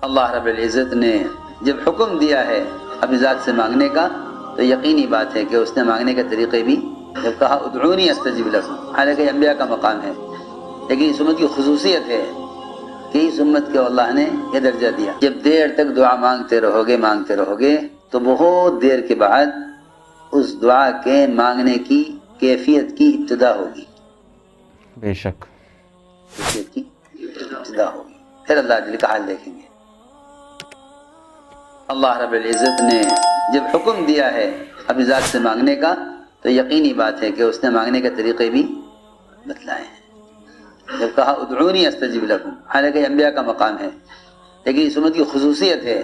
اللہ رب العزت نے جب حکم دیا ہے اپنی ذات سے مانگنے کا تو یقینی بات ہے کہ اس نے مانگنے کے طریقے بھی جب کہا ادعونی استجب لکم، حالانکہ انبیاء کا مقام ہے، لیکن اس امت کی خصوصیت ہے کہ اس امت کو اللہ نے یہ درجہ دیا، جب دیر تک دعا مانگتے رہو گے تو بہت دیر کے بعد اس دعا کے مانگنے کی کیفیت کی ابتدا ہوگی، بے شک کیفیت کی ابتدا ہوگی، پھر اللہ جل کا حال دیکھیں گے۔ اللہ رب العزت نے جب حکم دیا ہے اپنی ذات سے مانگنے کا تو یقینی بات ہے کہ اس نے مانگنے کے طریقے بھی بتلائے ہیں، جب کہا ادعونی استجب لکم، حالانکہ انبیاء کا مقام ہے، لیکن اس امت کی خصوصیت ہے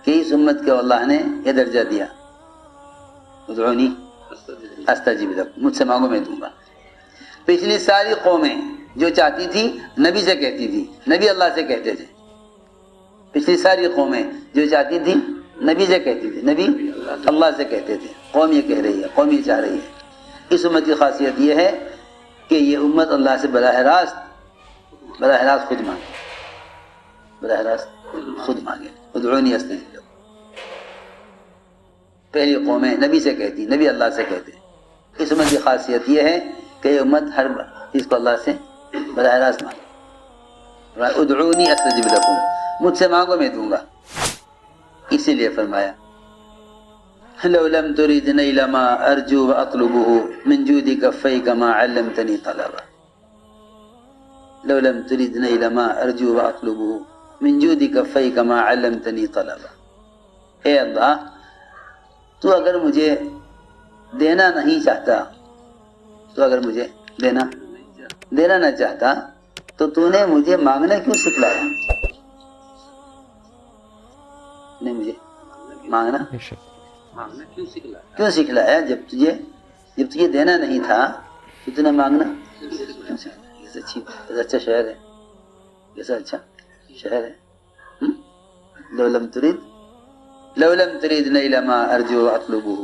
کہ اس امت کو اللہ نے یہ درجہ دیا، ادعونی استجب لکم، مجھ سے مانگو میں دوں گا۔ پچھلی ساری قومیں جو چاہتی تھی نبی سے کہتی تھی، نبی اللہ سے کہتے تھے، پچھلی ساری قومیں جو چاہتی تھی نبی سے کہتی تھی، نبی اللہ سے کہتے تھے، قوم یہ کہہ رہی ہے، قوم یہ چاہ رہی ہے۔ اس امت کی خاصیت یہ ہے کہ یہ امت اللہ سے براہ راست خود مانگے، براہ راست خود مانگے، ادعونی استجب لکم۔ پہلی قومیں نبی سے کہتی، نبی اللہ سے کہتے۔ اس امت کی خاصیت یہ ہے کہ یہ امت ہر چیز کو اللہ سے براہ راست مانگے، ادعونی استجب لکم، مجھ سے مانگو میں دوں گا۔ اسی لیے فرمایا لو لم ترد نیل ما ارجو واطلبه من جود کفیک ما علمتنی طلبا، لو لم ترد نیل ما ارجو واطلبه من جود کفیک ما علمتنی طلبا، اے اللہ تو اگر مجھے دینا نہیں چاہتا، تو اگر مجھے دینا نہ چاہتا تو نے مجھے مانگنا کیوں سکھلایا، نے مجھے مانگنا کیوں سکھلایا، جب تجھے دینا نہیں تھا تو تُو نے مانگنا کیوں سکھلایا۔ اچھا شعر ہے، کیسا اچھا شعر ہے، لو لم ترید نیل ما ارجو اطلبه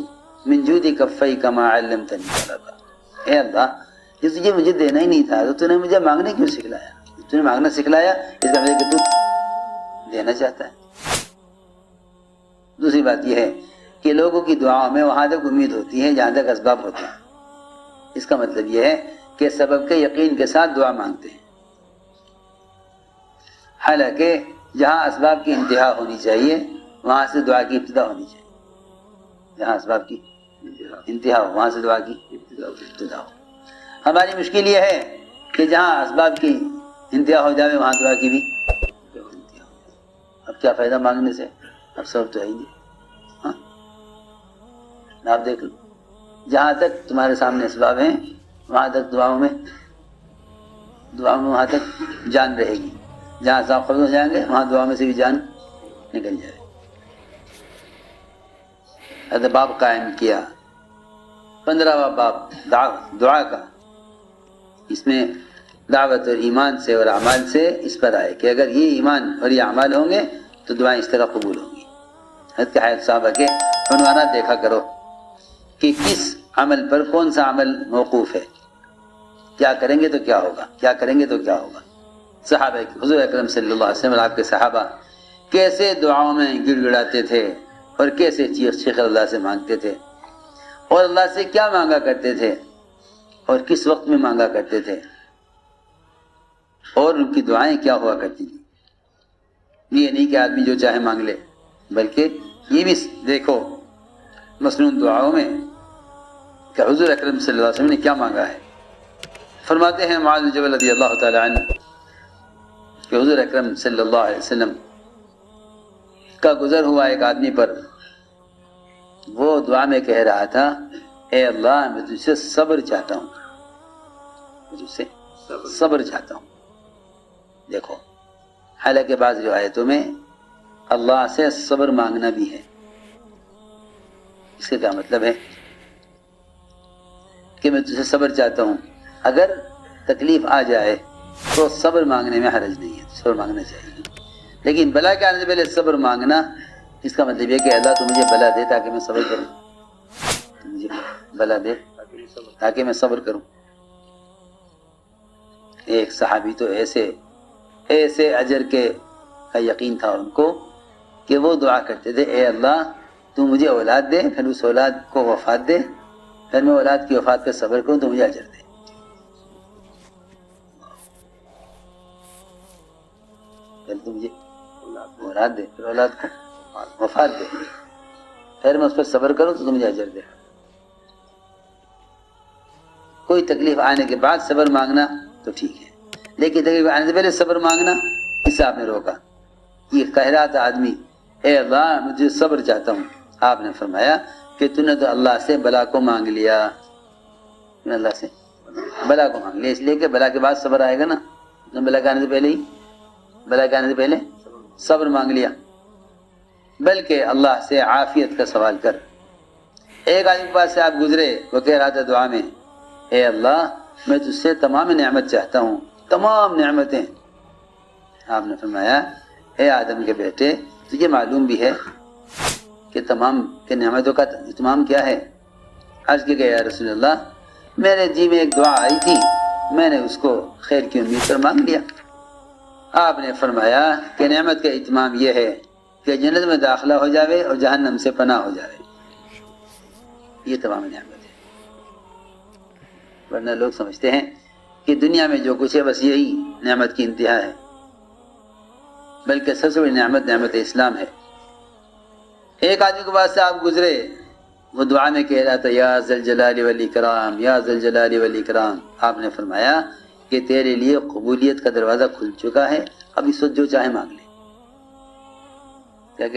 من جود کفیک ما علمتنی طلبا، اے اللہ جو تجھے مجھے دینا ہی نہیں تھا تو نے مجھے مانگنے کیوں سکھلایا، تو نے مانگنا سکھلایا اس کا مطلب کہ تو دینا چاہتا ہے۔ دوسری بات یہ ہے کہ لوگوں کی دعاؤں میں وہاں تک امید ہوتی ہے جہاں تک اسباب ہوتے ہیں، اس کا مطلب یہ ہے کہ سبب کے یقین کے ساتھ دعا مانگتے ہیں، حالانکہ جہاں اسباب کی انتہا ہونی چاہیے وہاں سے دعا کی ابتدا ہونی چاہیے، جہاں اسباب کی انتہا ہو وہاں سے دعا کی ابتدا ہو۔ ہماری مشکل یہ ہے کہ جہاں اسباب کی انتہا ہو جائے وہاں دعا کی بھی انتہا ہو جائے، اب کیا فائدہ مانگنے سے، اب سب تو ہے ہی نہیں۔ ہاں آپ دیکھ لو، جہاں تک تمہارے سامنے اسباب ہیں وہاں تک دعاؤں میں وہاں تک جان رہے گی، جہاں اسباب ختم ہو جائیں گے وہاں دعا میں سے بھی جان نکل جائے گی۔ باب قائم کیا 15واں باب دعا کا، اس میں دعوت اور ایمان سے اور اعمال سے اس پر آئے کہ اگر یہ ایمان اور یہ اعمال ہوں گے تو دعائیں اس طرح قبول ہوں گی۔ حضرت حیات صحابہ کے عنوانات دیکھا کرو کہ کس عمل پر کون سا عمل موقوف ہے، کیا کریں گے تو کیا ہوگا، کیا کریں گے تو کیا ہوگا۔ صحابہ حضور اکرم صلی اللہ علیہ وسلم اور آپ کے صحابہ کیسے دعاؤں میں گڑ گڑاتے تھے اور کیسے چیخ اللہ سے مانگتے تھے، اور اللہ سے کیا مانگا کرتے تھے اور کس وقت میں مانگا کرتے تھے، اور ان کی دعائیں کیا ہوا کرتی تھیں۔ یہ نہیں کہ آدمی جو چاہے مانگ لے، بلکہ یہ بھی دیکھو مصنون دعاؤں میں کہ حضور اکرم صلی اللہ علیہ وسلم نے کیا مانگا ہے۔ فرماتے ہیں معاذ بن جبل رضی اللہ تعالی عنہ کہ حضور اکرم صلی اللہ علیہ وسلم کا گزر ہوا ایک آدمی پر، وہ دعا میں کہہ رہا تھا اے اللہ میں تجھ سے صبر چاہتا ہوں، میں تجھ سے صبر چاہتا ہوں۔ دیکھو حالانکہ بعض روایتوں میں اللہ سے صبر مانگنا بھی ہے، اس کا کیا مطلب ہے کہ میں تجھ سے صبر چاہتا ہوں، اگر تکلیف آ جائے تو صبر مانگنے میں حرج نہیں ہے، صبر مانگنا چاہیے، لیکن بلا کے آنے سے پہلے صبر مانگنا اس کا مطلب یہ کہ اللہ تو مجھے بلا دے تاکہ میں صبر کروں، مجھے بلا دے تاکہ میں صبر کروں۔ ایک صحابی تو ایسے اجر کے کا یقین تھا ان کو کہ وہ دعا کرتے تھے اے اللہ تو مجھے اولاد دے، پھر اس اولاد کو وفات دے، پھر میں اولاد کی وفات پہ صبر کروں تو مجھے اجر دے. پہلے تو مجھے اولاد دے، پھر اولاد کو وفات دے، پھر میں اس پر صبر کروں تو مجھے اجر دے. کوئی تکلیف آنے کے بعد صبر مانگنا تو ٹھیک ہے، لیکن تکلیف آنے سے پہلے صبر مانگنا اس آپ نے روکا. یہ کہہ رہا تھا آدمی اے اللہ مجھے صبر چاہتا ہوں، آپ نے فرمایا کہ تو نے تو اللہ سے بلا کو مانگ لیا، اللہ سے بلا کو مانگ لیا، اس لیے کہ بلا کے بعد صبر آئے گا نا، بلا کے آنے سے پہلے ہی بلا کے آنے سے پہلے صبر مانگ لیا. بلکہ اللہ سے عافیت کا سوال کر. ایک آدمی کے پاس سے آپ گزرے، وہ کہہ رہا تھا دعا میں اے اللہ میں تجھ سے تمام نعمت چاہتا ہوں، تمام نعمتیں. آپ نے فرمایا اے آدم کے بیٹے تجھے معلوم بھی ہے کہ تمام کے نعمتوں کا اتمام کیا ہے؟ عرض کیا یا رسول اللہ میرے جی میں ایک دعا آئی تھی، میں نے اس کو خیر کی امید پر مانگ لیا. آپ نے فرمایا کہ نعمت کا اتمام یہ ہے کہ جنت میں داخلہ ہو جاوے اور جہنم سے پناہ ہو جاوے. یہ تمام نعمت ہے. ورنہ لوگ سمجھتے ہیں کہ دنیا میں جو کچھ ہے بس یہی نعمت کی انتہا ہے، بلکہ سب سے بڑی نعمت نعمت اسلام ہے. ایک آدمی کے پاس سے آپ گزرے، وہ دعا میں کہہ رہا تھا یا ذا الجلال والاکرام یا ذا الجلال والاکرام. آپ نے فرمایا کہ تیرے لیے قبولیت کا دروازہ کھل چکا ہے، اب اس وقت جو چاہے مانگ لے. کیا کہ